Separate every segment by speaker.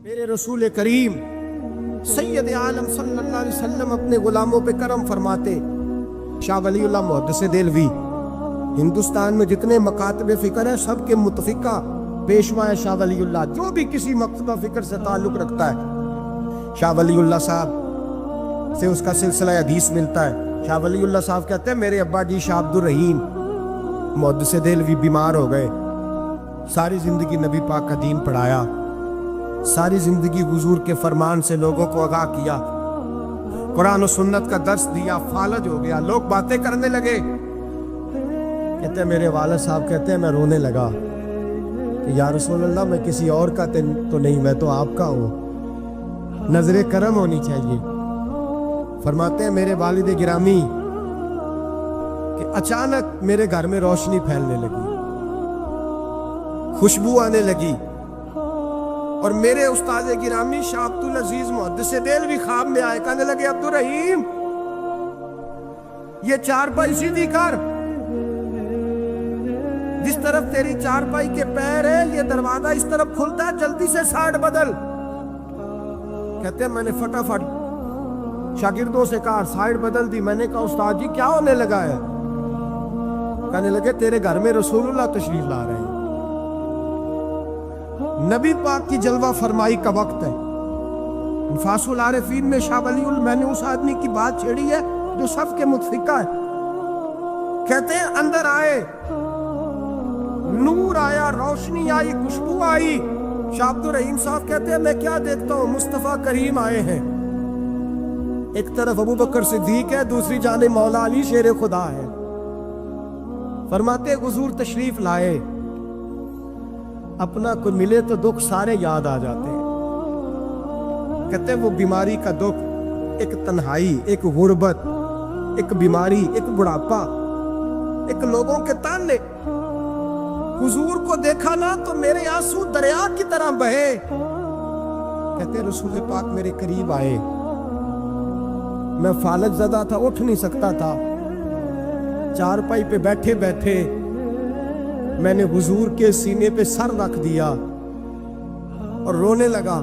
Speaker 1: میرے رسول کریم سید عالم صلی اللہ علیہ وسلم اپنے غلاموں پہ کرم فرماتے. شاہ ولی اللہ محدث دہلوی ہندوستان میں جتنے مکاتب فکر ہیں سب کے متفقہ پیشوا ہے شاہ ولی اللہ. جو بھی کسی مکتبہ فکر سے تعلق رکھتا ہے شاہ ولی اللہ صاحب سے اس کا سلسلہ حدیث ملتا ہے. شاہ ولی اللہ صاحب کہتے ہیں میرے ابا جی شاہ عبد الرحیم محدث دہلوی بیمار ہو گئے. ساری زندگی نبی پاک کا دین پڑھایا, ساری زندگی حضور کے فرمان سے لوگوں کو آگاہ کیا, قرآن و سنت کا درس دیا, فالج ہو گیا. لوگ باتیں کرنے لگے. کہتے ہیں میرے والد صاحب کہتے ہیں میں رونے لگا کہ یا رسول اللہ میں کسی اور کا تو نہیں, میں تو آپ کا ہوں, نظر کرم ہونی چاہیے. فرماتے ہیں میرے والد گرامی کہ اچانک میرے گھر میں روشنی پھیلنے لگی, خوشبو آنے لگی, اور میرے استاد گرامی شاہ عبد العزیز محدث دہلوی خواب میں آئے. کہنے لگے عبد الرحیم یہ چارپائی سیدھی کر, جس طرف تیری چارپائی کے پیر ہے یہ دروازہ اس طرف کھلتا ہے, جلدی سے سائیڈ بدل. کہتے ہیں میں نے فٹافٹ شاگردوں سے کہا سائیڈ بدل دی. میں نے کہا استاد جی کیا ہونے لگا ہے؟ کہنے لگے تیرے گھر میں رسول اللہ تشریف لا رہے ہیں, نبی پاک کی جلوہ فرمائی کا وقت ہے. انفاس العارفین میں شاہ ولی اللہ میں نے اس آدمی کی بات چھیڑی ہے جو سب کے متفقہ ہے. کہتے ہیں اندر آئے, نور آیا, روشنی آئی, خوشبو آئی. شاہ عبد الرحیم صاحب کہتے ہیں میں کیا دیکھتا ہوں, مصطفیٰ کریم آئے ہیں. ایک طرف ابو بکر صدیق ہے, دوسری جانب مولا علی شیر خدا ہے. فرماتے حضور تشریف لائے, اپنا کوئی ملے تو دکھ سارے یاد آ جاتے ہیں. کہتے ہیں وہ بیماری کا دکھ, ایک تنہائی, ایک غربت, ایک بیماری, ایک بڑھاپا, ایک لوگوں کے تانے. حضور کو دیکھا نا تو میرے آنسو دریا کی طرح بہے. کہتے ہیں رسول پاک میرے قریب آئے, میں فالج زدہ تھا, اٹھ نہیں سکتا تھا. چارپائی پہ بیٹھے بیٹھے میں نے حضور کے سینے پہ سر رکھ دیا اور رونے لگا.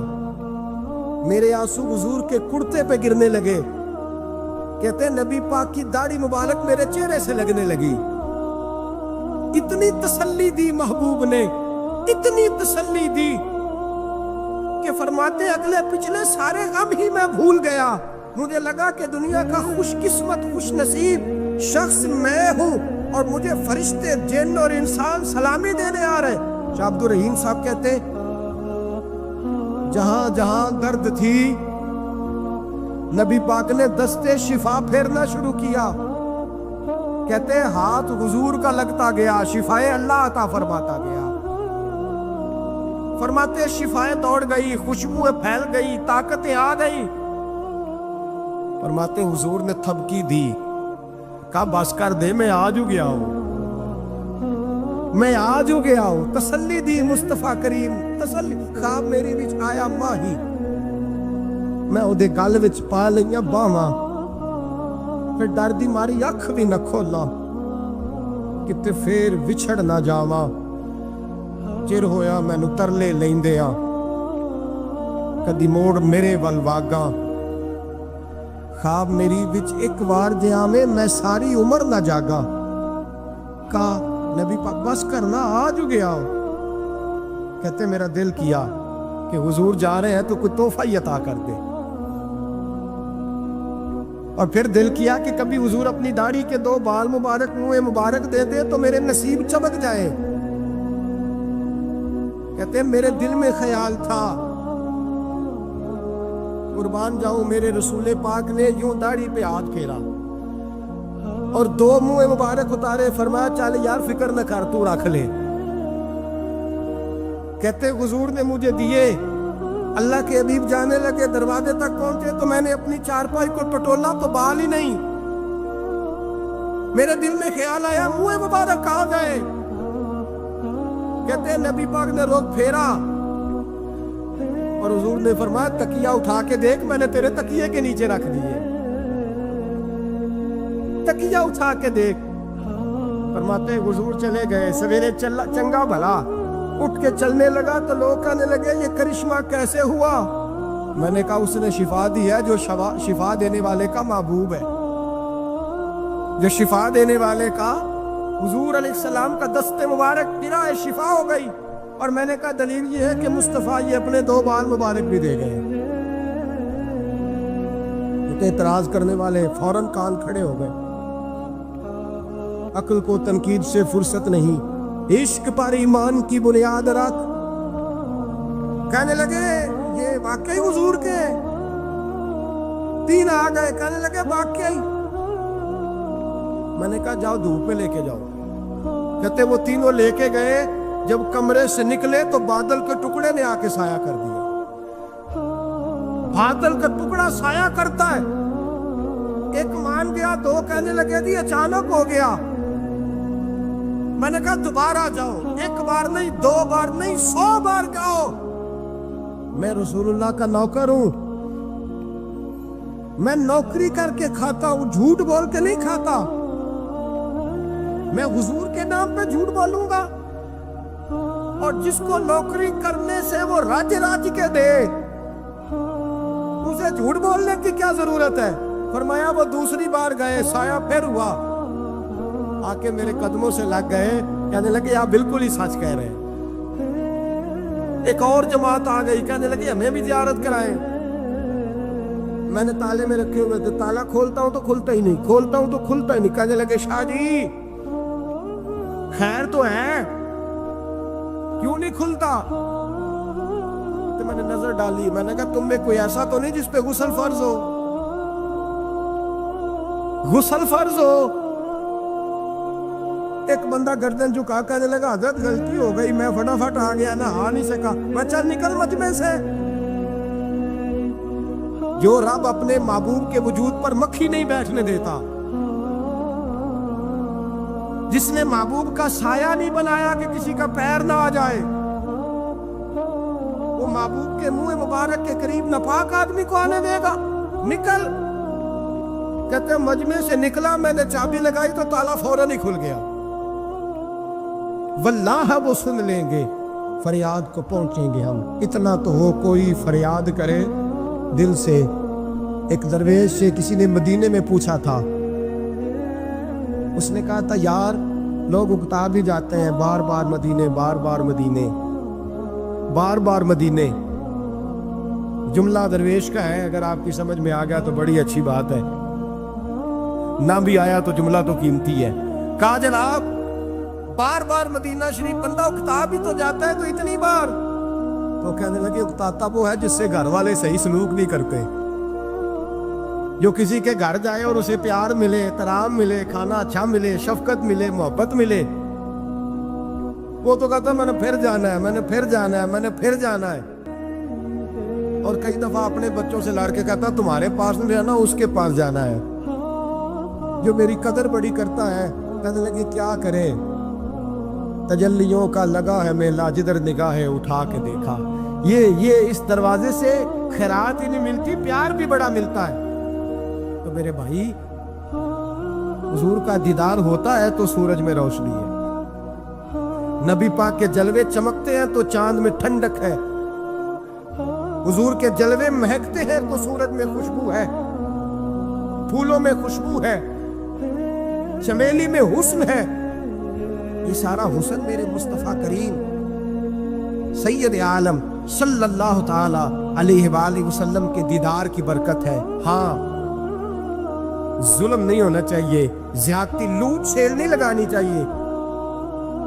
Speaker 1: میرے آنسو حضور کے کرتے پہ گرنے لگے. کہتے ہیں نبی پاک کی داڑھی مبارک میرے چہرے سے لگنے لگی. اتنی تسلی دی محبوب نے, اتنی تسلی دی کہ فرماتے اگلے پچھلے سارے غم ہی میں بھول گیا. مجھے لگا کہ دنیا کا خوش قسمت خوش نصیب شخص میں ہوں اور مجھے فرشتے جن اور انسان سلامی دینے آ رہے. شاہ عبد الرحیم صاحب کہتے جہاں جہاں درد تھی نبی پاک نے دستے شفا پھیرنا شروع کیا. کہتے ہاتھ حضور کا لگتا گیا, شفائے اللہ عطا فرماتا گیا. فرماتے شفائیں دوڑ گئی, خوشبویں پھیل گئی, طاقتیں آ گئی. فرماتے حضور نے تھپکی دی, کہا بس کر دے, میں آج ہو گیا ہوں, میں آج ہو گیا ہوں. تسلی دی مصطفیٰ کریم, تسلی. خواب میری وچ آیا ماہی, میں اودے گل وچ پا لئیاں باواں, پھر ڈر دی ماری اکھ بھی نہ کھولا کتے پھر وچھڑ نہ جاواں. چر ہویا مینوں ترلے لیندیاں, کدی موڑ میرے ول واگاں. خواب میری وچ ایک وار جہاں میں ساری عمر نہ جاگا. کہا نبی پاک بس کرنا, آج ہو گیا ہوں. کہتے میرا دل کیا کہ حضور جا رہے ہیں تو کوئی تحفہ ہی عطا کر دے. اور پھر دل کیا کہ کبھی حضور اپنی داڑھی کے 2 بال مبارک منہ مبارک دے دے تو میرے نصیب چمک جائے. کہتے میرے دل میں خیال تھا, قربان جاؤں میرے رسول پاک نے یوں داڑھی پہ ہاتھ پھیرا اور 2 منہ مبارک اتارے. فرمایا چل یار فکر نہ کر, تو رکھ لے. کہتے حضور نے مجھے دیے. اللہ کے حبیب جانے لگے, دروازے تک پہنچے تو میں نے اپنی چارپائی کو ٹٹولا تو بال ہی نہیں. میرے دل میں خیال آیا منہ مبارک کہاں گئے. کہتے نبی پاک نے رخ پھیرا اور حضور نے فرمایا تکیہ اٹھا کے دیکھ, میں نے تیرے تکیے کے نیچے رکھ دیے. تکیہ اٹھا کے دیکھ. فرماتے حضور چلے گئے. سویرے چنگا بھلا اٹھ کے چلنے لگا تو لوگ کہنے لگے یہ کرشمہ کیسے ہوا؟ میں نے کہا اس نے شفا دی ہے، جو شفا دینے والے کا محبوب ہے، جو شفا دینے والے کا حضور علیہ السلام کا دست مبارک پھرا ہے، شفا ہو گئی۔ اور میں نے کہا دلیل یہ ہے کہ مصطفیٰ یہ اپنے 2 بال مبارک بھی دے گئے۔ اعتراض کرنے والے فوراً کان کھڑے ہو گئے۔ عقل کو تنقید سے فرصت نہیں، عشق پر ایمان کی بنیاد رکھ۔ کہنے لگے یہ واقعی حضور کے؟ 3 آ گئے، کہنے لگے واقعی۔ میں نے کہا جاؤ دھوپ میں لے کے جاؤ۔ کہتے وہ تینوں لے کے گئے، جب کمرے سے نکلے تو بادل کے ٹکڑے نے آ کے سایہ کر دیا۔ بادل کا ٹکڑا سایہ کرتا ہے، ایک مان گیا، 2 کہنے لگے جی اچانک ہو گیا۔ میں نے کہا دوبارہ جاؤ، 1 بار نہیں، 2 بار نہیں، 100 بار جاؤ۔ میں رسول اللہ کا نوکر ہوں، میں نوکری کر کے کھاتا ہوں، جھوٹ بول کے نہیں کھاتا۔ میں حضور کے نام پہ جھوٹ بولوں گا؟ اور جس کو نوکری کرنے سے وہ راج کے دے، اسے جھوٹ بولنے کی کیا ضرورت ہے؟ فرمایا وہ دوسری بار گئے، سایہ پھر ہوا، آ کے میرے قدموں سے لگ گئے، کہنے لگے آپ بالکل ہی سچ کہہ رہے ہیں۔ ایک اور جماعت آ گئی، کہنے لگے ہمیں بھی زیارت کرائیں۔ میں نے تالے میں رکھے ہوئے تھے، تالا کھولتا ہوں تو کھلتا ہی نہیں، کھولتا ہوں تو کھلتا ہی نہیں۔ کہنے لگے شاہ جی خیر تو ہے، کیوں نہیں کھلتا؟ تو میں نے نظر ڈالی، میں نے کہا تم میں کوئی ایسا تو نہیں جس پہ غسل فرض ہو؟ غسل فرض ہو؟ ایک بندہ گردن جھکا کہنے لگا حضرت غلطی ہو گئی، میں فٹافٹ آ گیا، نہا نہیں سکا۔ میں چل نکل مجمع سے۔ جو رب اپنے محبوب کے وجود پر مکھی نہیں بیٹھنے دیتا، جس نے محبوب کا سایہ نہیں بنایا کہ کسی کا پیر نہ آ جائے، وہ محبوب کے منہ مبارک کے قریب ناپاک آدمی کو آنے دے گا؟ نکل۔ کہتے مجمع سے نکلا، میں نے چابی لگائی تو تالا فوراً ہی کھل گیا۔ واللہ وہ سن لیں گے، فریاد کو پہنچیں گے ہم۔ اتنا تو ہو کوئی فریاد کرے دل سے۔ ایک درویش سے کسی نے مدینے میں پوچھا تھا، اس نے کہا تھا یار لوگ اکتا بھی جاتے ہیں، بار بار مدینے، بار بار مدینے، بار بار مدینے۔ جملہ درویش کا ہے، اگر آپ کی سمجھ میں آ گیا تو بڑی اچھی بات ہے، نہ بھی آیا تو جملہ تو قیمتی ہے۔ کہا جناب بار بار مدینہ شریف بندہ اکتا بھی تو جاتا ہے، تو اتنی بار؟ تو کہنے لگے اکتاتا وہ ہے جس سے گھر والے صحیح سلوک نہیں کرتے۔ جو کسی کے گھر جائے اور اسے پیار ملے، احترام ملے، کھانا اچھا ملے، شفقت ملے، محبت ملے، وہ تو کہتا میں نے پھر جانا ہے، میں نے پھر جانا ہے، میں نے پھر جانا ہے۔ اور کئی دفعہ اپنے بچوں سے لڑ کے کہتا تمہارے پاس نہیں رہنا، اس کے پاس جانا ہے۔ جو میری قدر بڑی کرتا ہے، کہنے لگے کیا کرے، تجلیوں کا لگا ہے میلہ، جدھر نگاہیں اٹھا کے دیکھا۔ یہ اس دروازے سے خیرات ہی نہیں ملتی، پیار بھی بڑا ملتا ہے۔ تو میرے بھائی حضور کا دیدار ہوتا ہے تو سورج میں روشنی ہے، نبی پاک کے جلوے چمکتے ہیں تو چاند میں ٹھنڈک ہے، حضور کے جلوے مہکتے ہیں تو سورج میں خوشبو ہے، پھولوں میں خوشبو ہے، چمیلی میں حسن ہے۔ یہ سارا حسن میرے مصطفیٰ کریم سید عالم صلی اللہ تعالی علیہ وآلہ وسلم کے دیدار کی برکت ہے۔ ہاں ظلم نہیں ہونا چاہیے، زیادتی، لوٹ سیل نہیں لگانی چاہیے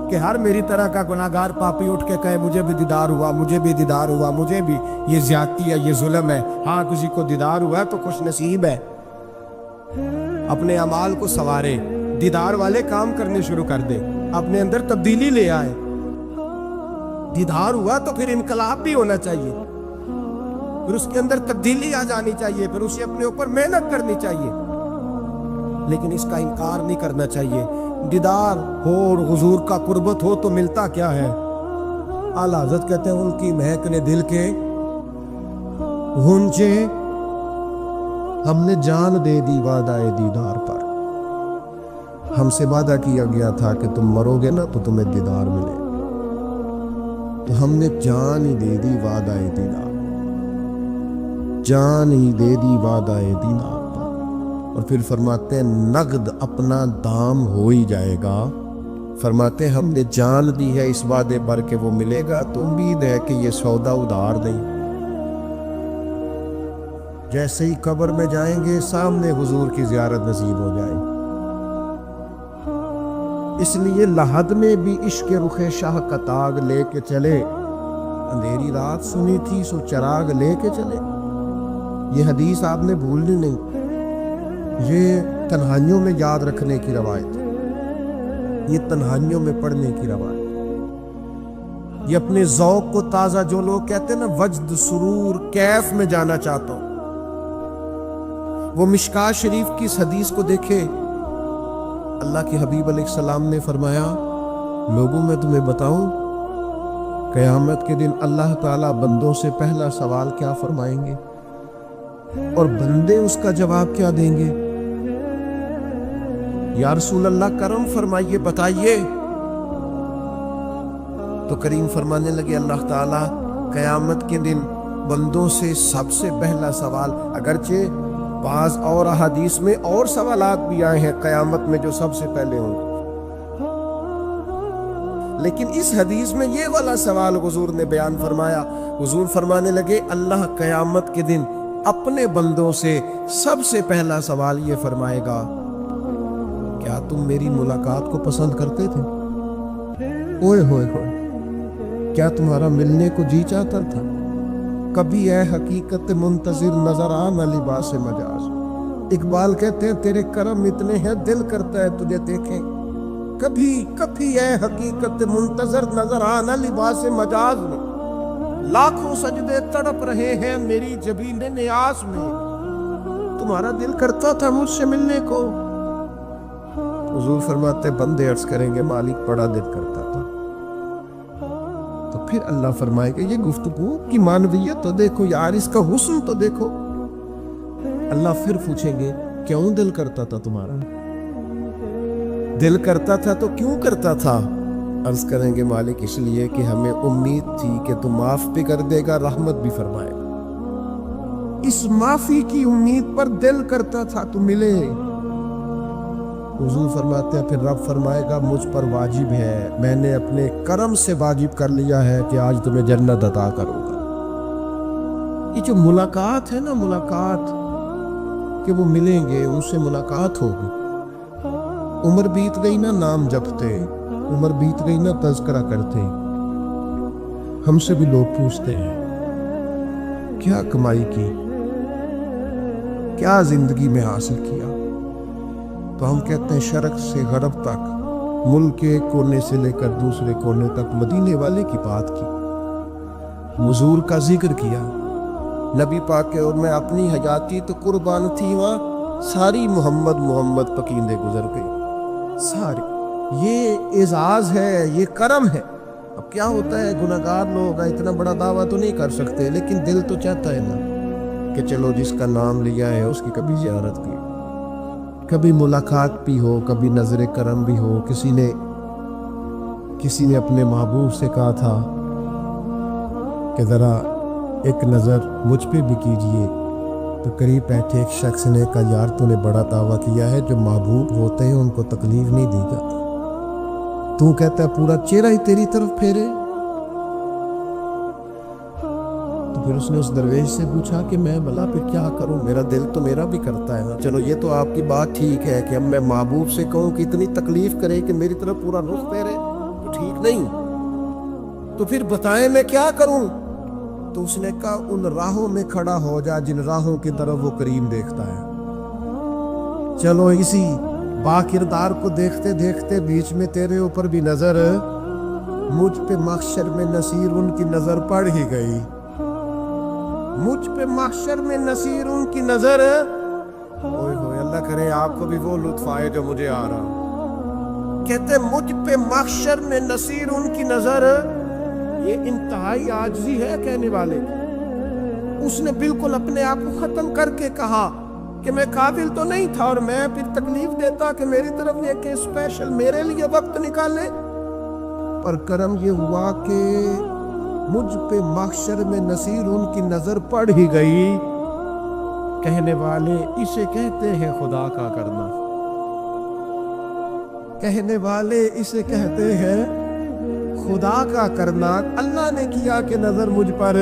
Speaker 1: کہ ہر میری طرح کا گناہگار پاپی اٹھ کے کہے مجھے بھی دیدار ہوا، مجھے بھی دیدار ہوا، مجھے بھی۔ یہ زیادتی ہے، یہ ظلم ہے۔ ہاں کسی کو دیدار ہوا ہے تو خوش نصیب ہے، اپنے اعمال کو سنوارے، دیدار والے کام کرنے شروع کر دے، اپنے اندر تبدیلی لے آئے۔ دیدار ہوا تو پھر انقلاب بھی ہونا چاہیے، پھر اس کے اندر تبدیلی آ جانی چاہیے، پھر اسے اپنے اوپر محنت کرنی چاہیے، لیکن اس کا انکار نہیں کرنا چاہیے۔ دیدار ہو اور حضور کا قربت ہو تو ملتا کیا ہے؟ اعلیٰ حضرت کہتے ہیں ان کی مہک نے دل کے گونجے، ہم نے جان دے دی وعدہ دیدار پر، ہم سے وعدہ کیا گیا تھا کہ تم مرو گے نا تو تمہیں دیدار ملے۔ تو ہم نے جان ہی دے دی وعدہ دیدار، جان ہی دے دی وعدہ دیدار پر۔ اور پھر فرماتے ہیں نقد اپنا دام ہو ہی جائے گا۔ فرماتے ہیں ہم نے جان دی ہے اس وعدے پر کہ وہ ملے گا، تو امید ہے کہ یہ سودا ادھار نہیں۔ جیسے ہی قبر میں جائیں گے سامنے حضور کی زیارت نصیب ہو جائے۔ اس لیے لحد میں بھی عشق رخ شاہ کا تاگ لے کے چلے، اندھیری رات سنی تھی سو چراغ لے کے چلے۔ یہ حدیث آپ نے بھولنی نہیں، یہ تنہائیوں میں یاد رکھنے کی روایت ہے، یہ تنہائیوں میں پڑھنے کی روایت ہے۔ یہ اپنے ذوق کو تازہ، جو لوگ کہتے ہیں نا وجد سرور کیف میں جانا چاہتا ہوں، وہ مشکاہ شریف کی اس حدیث کو دیکھے۔ اللہ کے حبیب علیہ السلام نے فرمایا لوگوں میں تمہیں بتاؤں قیامت کے دن اللہ تعالیٰ بندوں سے پہلا سوال کیا فرمائیں گے اور بندے اس کا جواب کیا دیں گے؟ یا رسول اللہ کرم فرمائیے، بتائیے۔ تو کریم فرمانے لگے اللہ تعالیٰ قیامت کے دن بندوں سے سب سے پہلا سوال، اگرچہ بعض اور احادیث میں اور سوالات بھی آئے ہیں قیامت میں جو سب سے پہلے ہوں گے، لیکن اس حدیث میں یہ والا سوال حضور نے بیان فرمایا۔ حضور فرمانے لگے اللہ قیامت کے دن اپنے بندوں سے سب سے پہلا سوال یہ فرمائے گا، کیا تم میری ملاقات کو پسند کرتے تھے؟ اوئے ہوئے ہوئے، کیا تمہارا ملنے کو جی چاہتا تھا؟ کبھی اے حقیقت منتظر نظر آنا لباس مجاز۔ اقبال کہتے ہیں تیرے کرم اتنے ہیں دل کرتا ہے تجھے دیکھیں، کبھی کبھی اے حقیقت منتظر نظر آنا لباس مجاز میں، لاکھوں سجدے تڑپ رہے ہیں میری جبین نیاز میں، تمہارا دل کرتا تھا مجھ سے ملنے کو؟ حضور فرماتے بندے عرض کریں گے مالک بڑا دل کرتا تھا۔ تو پھر اللہ فرمائے گا یہ گفتگو کی معنویت تو دیکھو یار، اس کا حسن تو دیکھو۔ اللہ پھر پوچھیں گے کیوں دل کرتا تھا تمہارا؟ دل کرتا تھا تو کیوں کرتا تھا؟ عرض کریں گے مالک اس لیے کہ ہمیں امید تھی کہ تو معاف بھی کر دے گا، رحمت بھی فرمائے گا، اس معافی کی امید پر دل کرتا تھا تو ملے۔ حضور فرماتے ہیں پھر رب فرمائے گا مجھ پر واجب ہے، میں نے اپنے کرم سے واجب کر لیا ہے کہ آج تمہیں جنت عطا کروں گا۔ یہ جو ملاقات ہے نا، ملاقات کہ وہ ملیں گے، ان سے ملاقات ہوگی۔ عمر بیت گئی نا نام جپتے، عمر بیت گئی نا تذکرہ کرتے، ہم سے بھی لوگ پوچھتے ہیں کیا کمائی کی، کیا زندگی میں حاصل کیا؟ تو ہم کہتے ہیں شرق سے غرب تک، ملک کے ایک کونے سے لے کر دوسرے کونے تک مدینے والے کی بات کی، حضور کا ذکر کیا، نبی پاک کے، اور میں اپنی حیاتی تو قربان تھی وہاں ساری محمد محمد پکیندے گزر گئی ساری۔ یہ اعزاز ہے، یہ کرم ہے۔ اب کیا ہوتا ہے گناہگار لوگ اتنا بڑا دعویٰ تو نہیں کر سکتے، لیکن دل تو چاہتا ہے نا کہ چلو جس کا نام لیا ہے اس کی کبھی زیارت کی، کبھی ملاقات بھی ہو، کبھی نظر کرم بھی ہو۔ کسی نے اپنے محبوب سے کہا تھا کہ ذرا ایک نظر مجھ پہ بھی کیجئے، تو قریب بیٹھے ایک شخص نے کہا یار تو نے بڑا دعویٰ کیا ہے، جو محبوب ہوتے ہیں ان کو تکلیف نہیں دی جاتی، تو کہتا ہے پورا چہرہ ہی تیری طرف پھیرے۔ تو پھر اس نے اس درویش سے پوچھا کہ میں بھلا پھر کیا کروں، میرا دل تو میرا بھی کرتا ہے نا، چلو یہ تو آپ کی بات ٹھیک ہے کہ اب میں محبوب سے کہوں کہ اتنی تکلیف کرے کہ میری طرف پورا رخ پھیرے تو ٹھیک نہیں، تو پھر بتائیں میں کیا کروں؟ تو اس نے کہا ان راہوں میں کھڑا ہو جا جن راہوں کی طرف وہ کریم دیکھتا ہے۔ چلو اسی با کردار کو دیکھتے دیکھتے بیچ میں تیرے اوپر بھی نظر، مجھ پہ محشر میں نصیر ان کی نظر پڑ ہی گئی، مجھ پہ محشر میں نصیر ان کی نظر۔ اوئے ہوئے، اللہ کرے آپ کو بھی وہ لطف آئے جو مجھے آ رہا۔ کہتے مجھ پہ محشر میں نصیر ان کی نظر، یہ انتہائی عاجزی ہے کہنے والے کی۔ اس نے بالکل اپنے آپ کو ختم کر کے کہا کہ میں قابل تو نہیں تھا، اور میں پھر تکلیف دیتا کہ میری طرف یہ کہ اسپیشل میرے لیے وقت نکالے، پر کرم یہ ہوا کہ مجھ پہ محشر میں نصیر ان کی نظر پڑ ہی گئی، کہنے والے اسے کہتے ہیں خدا کا کرنا، کہنے والے اسے کہتے ہیں خدا کا کرنا۔ اللہ نے کیا کہ نظر مجھ پر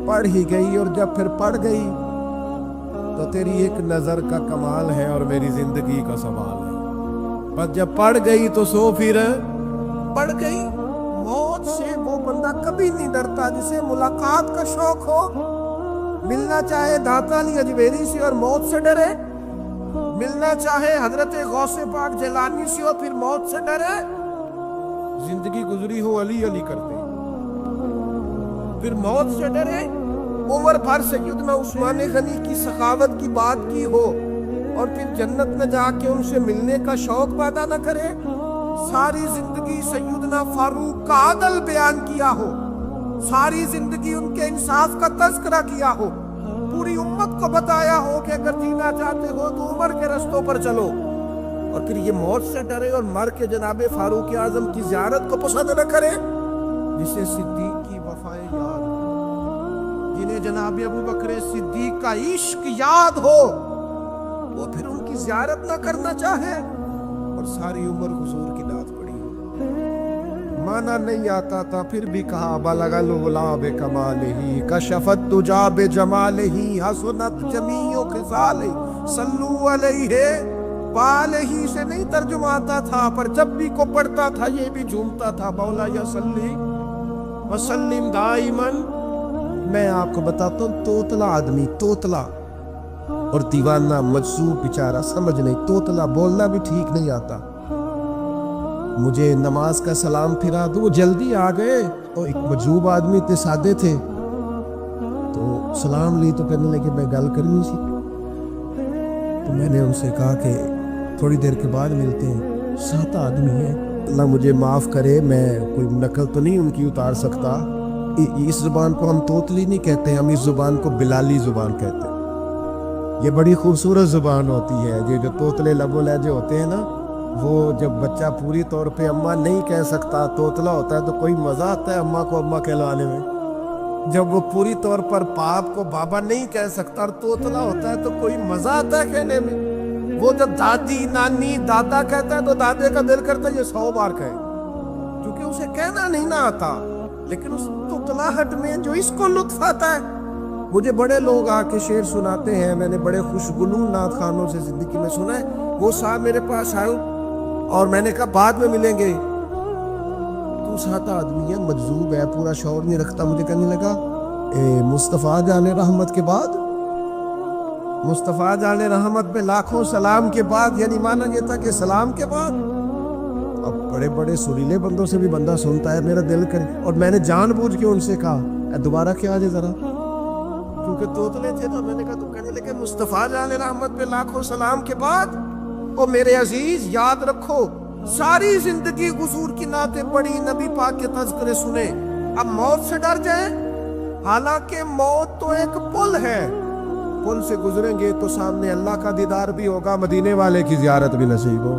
Speaker 1: پڑ ہی گئی، اور جب پھر پڑ گئی تو تیری ایک نظر کا کمال ہے اور میری زندگی کا سوال ہے، پر جب پڑ گئی تو سو پھر پڑ گئی۔ موت سے وہ بندہ کبھی نہیں ڈرتا جسے ملاقات کا شوق ہو، ملنا چاہے داتا علی اجمیری سے اور موت سے ڈرے، ملنا چاہے حضرت غوث پاک جیلانی سے اور پھر موت سے ڈرے، زندگی گزری ہو علی علی کرتے پھر موت سے ڈرے، عمر بھر سیدنا عثمان غنی کی سخاوت کی بات کی ہو اور پھر جنت میں جا کے ان سے ملنے کا شوق پیدا نہ کرے، ساری زندگی سیدنا فاروق کا عدل بیان کیا ہو، ساری زندگی ان کے انصاف کا تذکرہ کیا ہو، پوری امت کو بتایا ہو کہ اگر جینا چاہتے ہو تو عمر کے رستوں پر چلو، اور پھر یہ موت سے ڈرے اور مر کے جناب فاروق اعظم کی زیارت کو پسند نہ کرے، جسے صدیق کی وفائیں یاد ہو، جنہیں جناب ابو بکر صدیق کا عشق یاد ہو، وہ پھر ان کی زیارت نہ کرنا چاہے اور ساری عمر حضور کی نعت پڑھی ہو۔ مانا نہیں آتا تھا پھر بھی کہا بلغ العلا بکمالہ، کشفت الدجی بجمالہ، حسنت جمیع خصالہ، صلو علیہ بالہ سے نہیں ترجمہ آتا تھا، پر جب بھی کو پڑھتا تھا یہ بھی جھومتا تھا، مولا صلی وسلم دائما۔ میں آپ کو بتاتا ہوں، توتلا آدمی، توتلا اور دیوانہ مجذوب بیچارہ، سمجھ نہیں، توتلا بولنا بھی ٹھیک نہیں آتا۔ مجھے نماز کا سلام پھرا دو، وہ جلدی آ گئے، اور ایک مجذوب آدمی اتنے سادے تھے تو سلام لی تو کہنے لگے میں گل کرنی سی، تو میں نے ان سے کہا کہ تھوڑی دیر کے بعد ملتے ہیں، 7 آدمی ہیں، اللہ مجھے معاف کرے، میں کوئی نقل تو نہیں ان کی اتار سکتا، اس زبان کو ہم توتلی نہیں کہتے، ہم اس زبان کو بلالی زبان کہتے ہیں۔ یہ بڑی خوبصورت زبان ہوتی ہے، یہ جو توتلے لب و لہجے ہوتے ہیں نا، وہ جب بچہ پوری طور پہ اماں نہیں کہہ سکتا، توتلا ہوتا ہے، تو کوئی مزہ آتا ہے اماں کو اماں کہلانے میں۔ جب وہ پوری طور پر باپ کو بابا نہیں کہہ سکتا اور توتلا ہوتا ہے تو کوئی مزہ آتا ہے کہنے میں۔ وہ جب دادی نانی دادا کہتا ہے تو دادے کا دل کرتا ہے یہ 100 بار کہے، کیونکہ اسے کہنا نہیں نہ آتا، لیکن اس توتلاہٹ میں جو اس کو لطف آتا ہے۔ مجھے بڑے لوگ آ کے شعر سناتے ہیں، میں نے بڑے خوشگنوں نعت خوانوں سے زندگی میں سنا ہے، وہ صاحب میرے پاس آئے اور میں نے کہا بعد میں ملیں گے، تو 7 آدمی ہے، مجذوب ہے، پورا شعور نہیں رکھتا، مجھے کہنے لگا مصطفیٰ جان رحمت کے بعد، مصطفیٰ جان رحمت پہ لاکھوں سلام کے بعد، یعنی مانا یہ تھا کہ سلام کے بعد۔ اب بڑے بڑے سریلے بندوں سے بھی بندہ سنتا ہے، میرا دل کرے، اور میں نے جان بوجھ کے ان سے کہا دوبارہ کیا آجے ذرا، کیونکہ توتلے تھے، تو میں نے کہا تو کہنے لگے مصطفیٰ جان رحمت پہ لاکھوں سلام کے بعد۔ او میرے عزیز یاد رکھو، ساری زندگی حضور کی نعتیں پڑھی، نبی پاک کے تذکرے سنے، اب موت سے ڈر جائیں؟ حالانکہ موت تو ایک پل ہے، پل سے گزریں گے تو سامنے اللہ کا دیدار بھی ہوگا، مدینے والے کی زیارت بھی نصیب ہو،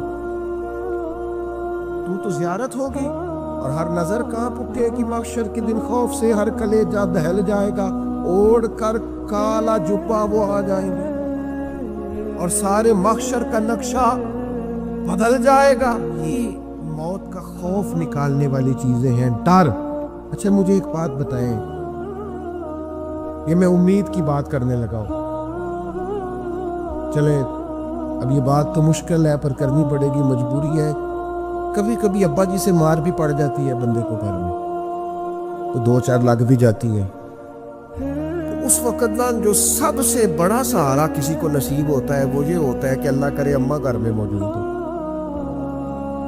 Speaker 1: تو زیارت ہوگی، اور ہر نظر کانپ اٹھے گی محشر کے دن خوف سے، ہر کلیجہ دہل جائے گا، اوڑھ کر کالا جبہ وہ آ جائیں گے، اور سارے محشر کا نقشہ بدل جائے گا۔ یہ موت کا خوف نکالنے والی چیزیں ہیں، ڈر۔ اچھا مجھے ایک بات بتائیں، یہ میں امید کی بات کرنے لگا ہوں، چلیں اب یہ بات تو مشکل ہے پر کرنی پڑے گی، مجبوری ہے۔ کبھی کبھی ابا جی سے مار بھی پڑ جاتی ہے بندے کو گھر میں، تو 2-4 لگ بھی جاتی ہیں، تو اس وقت جو سب سے بڑا سہارا کسی کو نصیب ہوتا ہے وہ یہ ہوتا ہے کہ اللہ کرے اماں گھر میں موجود ہو۔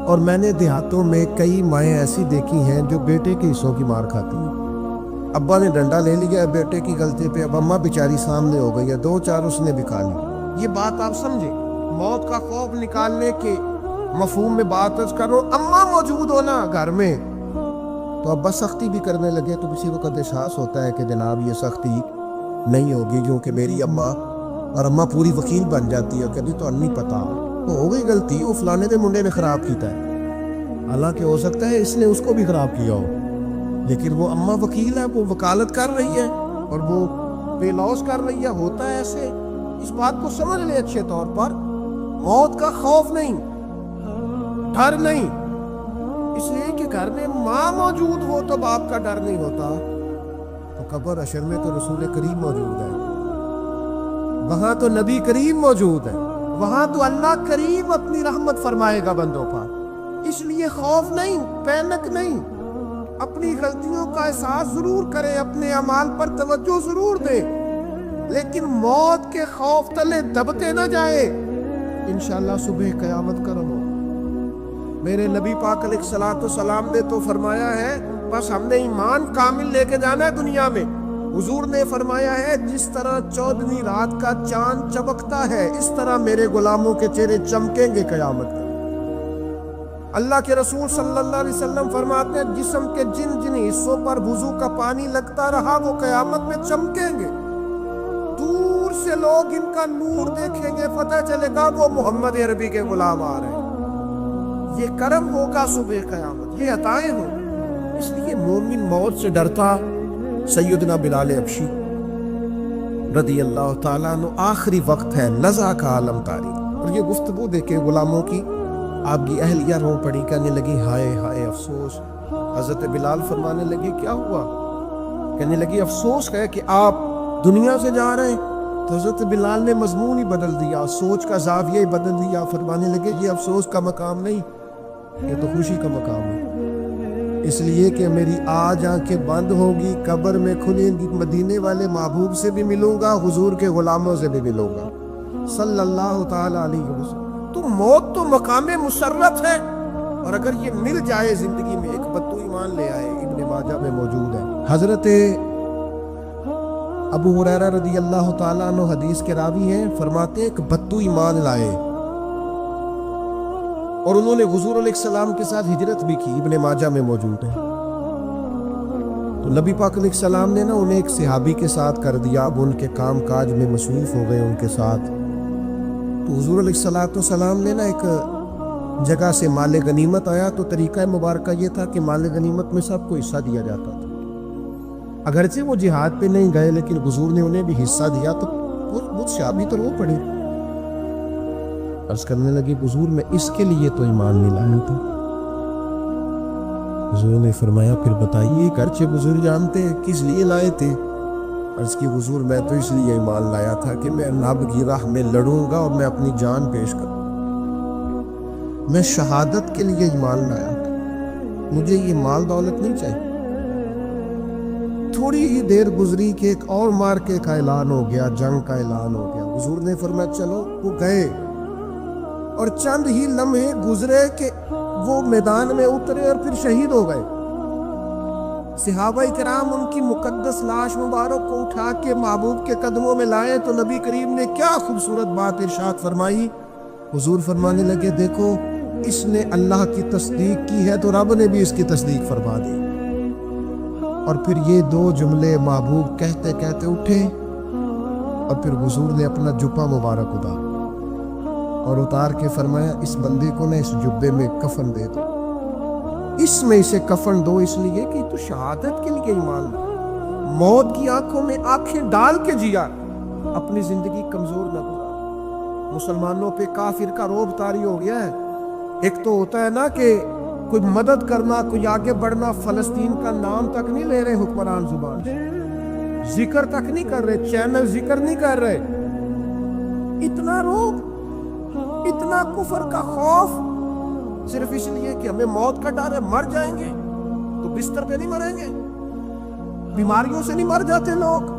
Speaker 1: اور میں نے دیہاتوں میں کئی مائیں ایسی دیکھی ہیں جو بیٹے کے حصوں کی مار کھاتی ہیں، ابا نے ڈنڈا لے لیا بیٹے کی غلطی پہ، اب اماں بیچاری سامنے ہو گئی ہے، 2-4 اس نے بھی کھا لی۔ یہ بات آپ سمجھے، موت کا خوف نکالنے کے مفہوم میں بات کرو، اماں موجود ہونا گھر میں، تو ابا سختی بھی کرنے لگے تو کسی وقت احساس ہوتا ہے کہ جناب یہ سختی نہیں ہوگی کیونکہ میری اماں، اور اماں پوری وکیل بن جاتی ہے، کبھی تو نہیں پتا تو ہو گئی غلطی، وہ فلانے دے منڈے نے خراب کیتا ہے، حالانکہ ہو سکتا ہے اس نے اس کو بھی خراب کیا ہو، لیکن وہ اماں وکیل ہے، وہ وکالت کر رہی ہے اور وہ بے لوث کر رہی ہے. ہوتا ہے ایسے. اس بات کو سمجھ لیں اچھے طور پر. موت کا خوف نہیں، ڈر نہیں. اس لیے کہ گھر میں ماں موجود ہو تو باپ کا ڈر نہیں ہوتا. تو قبر حشر میں تو رسول کریم موجود ہے، وہاں تو نبی کریم موجود ہے، وہاں تو اللہ کریم اپنی رحمت فرمائے گا بندوں پر. اس لیے خوف نہیں، پینک نہیں. اپنی غلطیوں کا احساس ضرور کریں، اپنے اعمال پر توجہ ضرور دیں، لیکن موت کے خوف تلے دبتے نہ جائیں. انشاءاللہ صبح قیامت کرم ہو. میرے نبی پاک علیہ الصلوۃ والسلام نے تو فرمایا ہے بس ہم نے ایمان کامل لے کے جانا ہے دنیا میں. حضور نے فرمایا ہے جس طرح 14ویں رات کا چاند چمکتا ہے اس طرح میرے غلاموں کے چہرے چمکیں گے قیامت میں. اللہ کے رسول صلی اللہ علیہ وسلم فرماتے ہیں جسم کے جن جن حصوں پر وضو کا پانی لگتا رہا وہ قیامت میں چمکیں گے. دور سے لوگ ان کا نور دیکھیں گے، پتہ چلے گا وہ محمد عربی کے غلام آ رہے ہیں. یہ کرم ہوگا صبح قیامت، یہ عطائیں ہوں. اس لیے مومن موت سے ڈرتا. سیدنا بلال حبشی رضی اللہ تعالیٰ عنہ، آخری وقت ہے، لذا کا عالم تاریخ. اور یہ گفتگو دیکھے غلاموں کی، آپ کی اہلیہ رو پڑی، کہنے لگی ہائے ہائے افسوس. حضرت بلال فرمانے لگے کیا ہوا؟ کہنے لگی افسوس ہے کہ آپ دنیا سے جا رہے ہیں. تو حضرت بلال نے مضمون ہی بدل دیا، سوچ کا زاویہ ہی بدل دیا. فرمانے لگے یہ افسوس کا مقام نہیں، یہ تو خوشی کا مقام ہے. اس لیے کہ میری آج آنکھیں بند ہوگی، قبر میں کھلیں گی، مدینے والے محبوب سے بھی ملوں گا، حضور کے غلاموں سے بھی ملوں گا صلی اللہ تعالی علیہ وسلم. تو موت تو مقام مسرت ہے، اور اگر یہ مل جائے زندگی میں ایک بدو ایمان لے آئے. ابن ماجہ میں موجود ہے. حضرت ابو ہریرہ رضی اللہ تعالیٰ عنہ حدیث کے راوی ہیں، فرماتے ہیں ایک بدو ایمان لائے اور انہوں نے حضور علیہ السلام کے ساتھ ہجرت بھی کی. ابن ماجہ میں موجود ہے. تو نبی پاک علیہ السلام نے نا انہیں ایک صحابی کے ساتھ کر دیا. اب ان کے کام کاج میں مصروف ہو گئے ان کے ساتھ. تو حضور علیہ السلام نے نا ایک جگہ سے مال غنیمت آیا. تو طریقہ مبارکہ یہ تھا کہ مال غنیمت میں سب کو حصہ دیا جاتا تھا. اگرچہ وہ جہاد پہ نہیں گئے لیکن حضور نے انہیں بھی حصہ دیا. تو وہ صحابی تو رو پڑے. عرض کرنے لگی حضور میں اس کے لیے تو ایمان نہیں لایا تھا. حضور نے فرمایا پھر بتائیے، گرچہ حضور جانتے ہیں کس لیے لائے تھے. عرض کی حضور میں تو اس لیے ایمان لایا تھا کہ میں رب کی راہ میں لڑوں گا اور میں اپنی جان پیش کروں. میں شہادت کے لیے ایمان لایا تھا، مجھے یہ مال دولت نہیں چاہیے. تھوڑی ہی دیر گزری کہ ایک اور مارکے کا اعلان ہو گیا، جنگ کا اعلان ہو گیا. حضور نے فرمایا چلو. وہ گئے اور چند ہی لمحے گزرے کہ وہ میدان میں اترے اور پھر شہید ہو گئے. صحابہ کرام ان کی مقدس لاش مبارک کو اٹھا کے محبوب کے قدموں میں لائے. تو نبی کریم نے کیا خوبصورت بات ارشاد فرمائی. حضور فرمانے لگے دیکھو اس نے اللہ کی تصدیق کی ہے تو رب نے بھی اس کی تصدیق فرما دی. اور پھر یہ دو جملے محبوب کہتے کہتے اٹھے اور پھر حضور نے اپنا جبہ مبارک اور اتار کے فرمایا اس بندے کو نہ اس جبے میں کفن دے دو، اس میں اسے کفن دو، اس لیے کہ تو شہادت کے لیے ایمان لا. موت کی آنکھوں میں آنکھیں ڈال کے جیا، اپنی زندگی کمزور نہ گزار. مسلمانوں پہ کافر کا روب طاری ہو گیا ہے. ایک تو ہوتا ہے نا کہ کوئی مدد کرنا، کوئی آگے بڑھنا، فلسطین کا نام تک نہیں لے رہے حکمران زبان سے، ذکر تک نہیں کر رہے، چینل ذکر نہیں کر رہے. اتنا روب، اتنا کفر کا خوف، صرف اس لیے کہ ہمیں موت کا ڈر ہے. مر جائیں گے تو بستر پہ نہیں مریں گے، بیماریوں سے نہیں مر جاتے لوگ.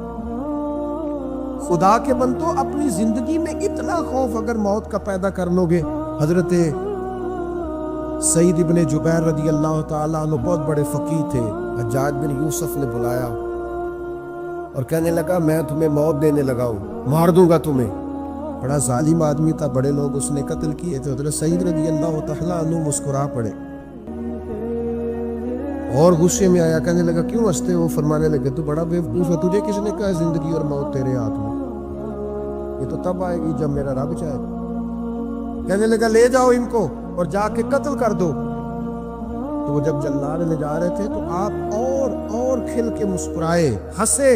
Speaker 1: خدا کے بندو اپنی زندگی میں اتنا خوف اگر موت کا پیدا کر لو گے. حضرت سعید ابن جبیر رضی اللہ تعالیٰ عنہ بہت بڑے فقیہ تھے. حجاج بن یوسف نے بلایا اور کہنے لگا میں تمہیں موت دینے لگا ہوں، مار دوں گا تمہیں. بڑا ظالم آدمی تھا، بڑے لوگ اس نے قتل کیے تھے. حضرت سعید رضی اللہ تعالیٰ عنہ مسکرا پڑے اور غصے میں آیا. کہنے لگا کیوں ہنستے ہو؟ فرمانے لگے تو بڑا بیوقوف ہے، تجھے کس نے کہا زندگی اور موت تیرے ہاتھ میں؟ یہ تو تب آئے گی جب میرا رب چاہے گا. کہنے لگا لے جاؤ ان کو اور جا کے قتل کر دو. تو وہ جب جلانے لے جا رہے تھے تو آپ اور کھل کے مسکرائے، ہنسے۔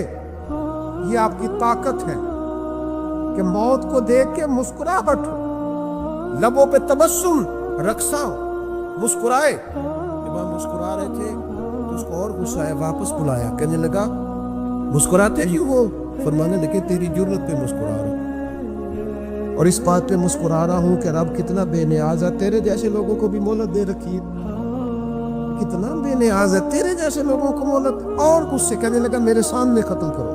Speaker 1: یہ آپ کی طاقت ہے کہ موت کو دیکھ کے مسکراہٹ ہو، لبوں پہ تبسم، رقصہ ہو، مسکرائے۔ جب آپ مسکرا رہے تھے تو اس کو اور غصہ آیا، واپس بلایا، کہنے لگا مسکراتے ہی ہو؟ فرمانے لگے تیری جرت پہ مسکرا رہا ہوں، اور اس بات پہ مسکرا رہا ہوں کہ رب کتنا بے نیاز ہے، تیرے جیسے لوگوں کو بھی مہلت دے رکھی ہے، کتنا بے نیاز ہے، تیرے جیسے لوگوں کو مہلت۔ اور غصے، کہنے لگا میرے سامنے قتل کرو۔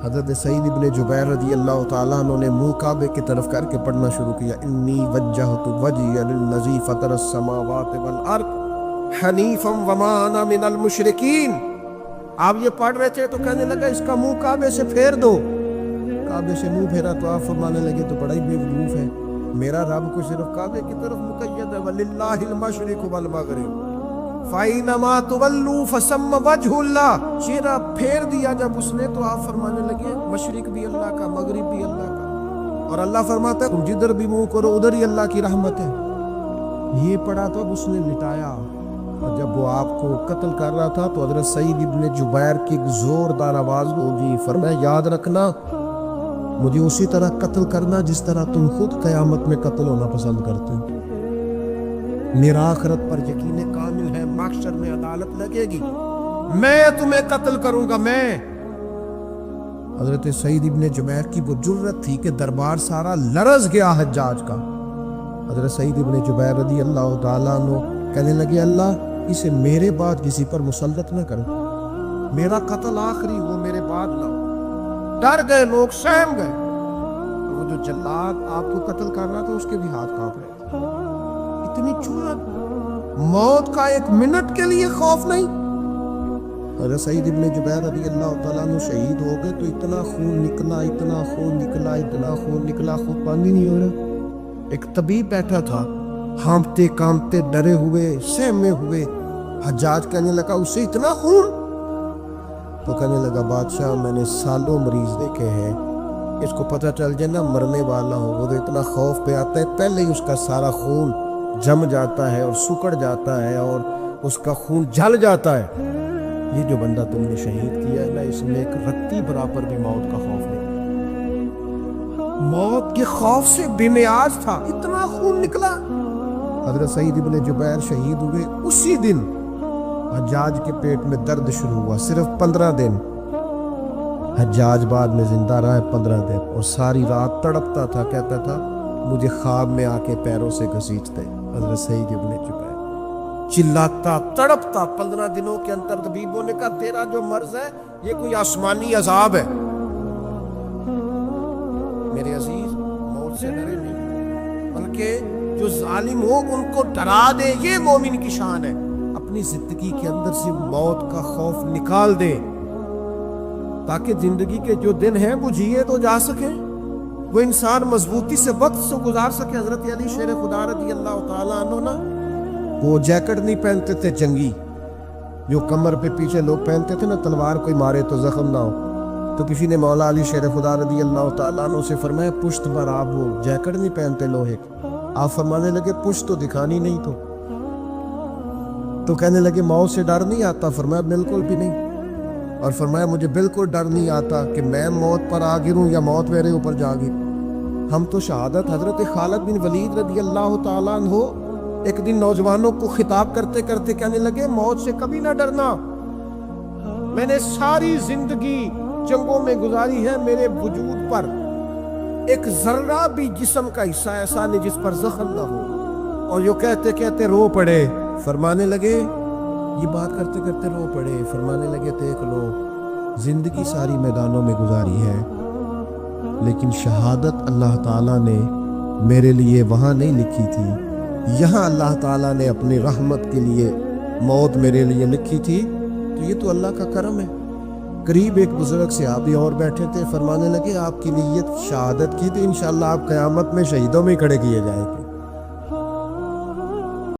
Speaker 1: حضرت سعید ابن جبیر رضی اللہ تعالیٰ عنہ نے منہ کعبے کی طرف کر کے پڑھنا شروع کیا، انی وجہت وجہی للذی فطر السماوات والارض حنیفا وما انا من المشرکین۔ آپ یہ پڑھ رہے تھے تو کہنے لگا اس کا منہ کعبے سے پھیر دو۔ کعبے سے منہ پھیرا تو آپ فرمانے لگے تو بڑا ہی بے وقوف ہے، میرا رب کو صرف کعبے کی طرف مقید ہے، وَلِلَّهِ الْمَشْرِقُ وَالْمَغْرِبُ فَأَيْنَمَا تُوَلُّوا فَثَمَّ وَجْهُ اللَّهِ۔ چہرہ پھیر دیا جب اس نے تو آپ فرمانے لگے مشرق بھی اللہ کا، مغرب بھی اللہ کا، اور اللہ فرماتا ہے تم جدھر بھی منہ کرو ادھر ہی اللہ کی رحمت ہے۔ یہ پڑھا تو اب اس نے لٹایا، اور جب وہ آپ کو قتل کر رہا تھا تو حضرت سعید ابن جبیر کی ایک زوردار آواز گونجی، فرمایا یاد رکھنا مجھے اسی طرح قتل کرنا جس طرح تم خود قیامت میں قتل ہونا پسند کرتے ہو۔ میرا آخرت پر یقین کامل ہے، محشر میں عدالت لگے گی، میں تمہیں قتل کروں گا میں۔ حضرت سعید ابن جبیر کی وہ جرت تھی کہ دربار سارا لرز گیا حجاج کا۔ حضرت سعید ابن جبیر رضی اللہ تعالیٰ عنہ کہنے لگے اللہ اسے میرے بعد کسی پر مسلط نہ کرو، میرا قتل آخری ہو، میرے بعد نہ ہو۔ ڈر گئے لوگ، سہم گئے، وہ جو جلاد آپ کو قتل کر رہا تھا اس کے بھی ہاتھ کانپ رہے تھے۔ اتنی جرات، موت کا ایک منٹ کے لیے خوف نہیں۔ حضرت سعید ابن جبیر رضی اللہ تعالیٰ عنہ شہید ہو گئے تو اتنا خون نکلا، اتنا خون نکلا، اتنا خون نکلا، خود پانی نہیں ہو رہا۔ ایک طبیب بیٹھا تھا، ہانپتے کانپتے ڈرے ہوئے، سہمے ہوئے۔ حجاج کہنے لگا اس سے اتنا خون؟ تو کہنے لگا بادشاہ میں نے سالوں مریض دیکھے ہیں، اس کو پتہ چل جائے نا مرنے والا ہو وہ تو اتنا خوف پہ آتا ہے، پہلے ہی اس کا سارا خون جم جاتا ہے اور سکڑ جاتا ہے اور اس کا خون جل جاتا ہے۔ یہ جو بندہ تم نے شہید کیا ہے نا اس میں ایک رتی برابر بھی موت کا خوف نہیں، موت کے خوف سے بے نیاز تھا، اتنا خون نکلا۔ حضرت سعید ابن جبیر شہید ہوئے اسی دن حجاج کے پیٹ میں درد شروع ہوا، صرف 15 دن۔ حجاج بعد میں زندہ رہا 15 دن، اور ساری رات تڑپتا تھا، کہتا تھا مجھے خواب میں آ کے پیروں سے گھسیٹتے۔ حضرت سعید ابن جبیر چلاتا تڑپتا 15 دنوں کے اندر۔ طبیبوں نے کہا تیرا جو مرض ہے یہ کوئی آسمانی عذاب ہے۔ میرے عزیز موت سے ڈرے نہیں، بلکہ جو ظالم ہو ان کو ڈرا دے، یہ مومن کی شان ہے۔ اپنی زندگی کے اندر سے موت کا خوف نکال دے تاکہ زندگی کے جو دن ہیں وہ جیے تو جا سکے، وہ انسان مضبوطی سے وقت سے گزار سکے۔ حضرت علی شیر خدا رضی اللہ تعالیٰ عنہ نا وہ جیکٹ نہیں پہنتے تھے جنگی، جو کمر پہ پیچھے لوگ پہنتے تھے نا تلوار کوئی مارے تو زخم نہ ہو۔ تو کسی نے مولا علی شیر خدا رضی اللہ تعالیٰ عنہ سے فرمایا پشت پر آپ وہ جیکٹ نہیں پہنتے لوہے کی؟ آپ فرمانے لگے پشت تو دکھانی نہیں تو کہنے لگے موت سے ڈر نہیں آتا؟ فرمایا بالکل بھی نہیں، اور فرمایا مجھے بالکل ڈر نہیں آتا کہ میں موت پر آ گروں یا موت میرے اوپر جا گر۔ ہم تو شہادت حضرت خالد بن ولید رضی اللہ تعالیٰ عنہ ایک دن نوجوانوں کو خطاب کرتے کرتے کہنے لگے موت سے کبھی نہ ڈرنا، میں نے ساری زندگی جنگوں میں گزاری ہے، میرے وجود پر ایک ذرہ بھی جسم کا حصہ ایسا نہیں جس پر زخم نہ ہو۔ اور یہ کہتے کہتے رو پڑے، فرمانے لگے یہ بات کرتے کرتے رو پڑے، فرمانے لگے دیکھ لو زندگی ساری میدانوں میں گزاری ہے لیکن شہادت اللہ تعالیٰ نے میرے لیے وہاں نہیں لکھی تھی، یہاں اللہ تعالیٰ نے اپنی رحمت کے لیے موت میرے لیے لکھی تھی، تو یہ تو اللہ کا کرم ہے۔ قریب ایک بزرگ صحابی اور بیٹھے تھے، فرمانے لگے آپ کی نیت شہادت کی تو انشاءاللہ آپ قیامت میں شہیدوں میں کھڑے کیے جائیں گے۔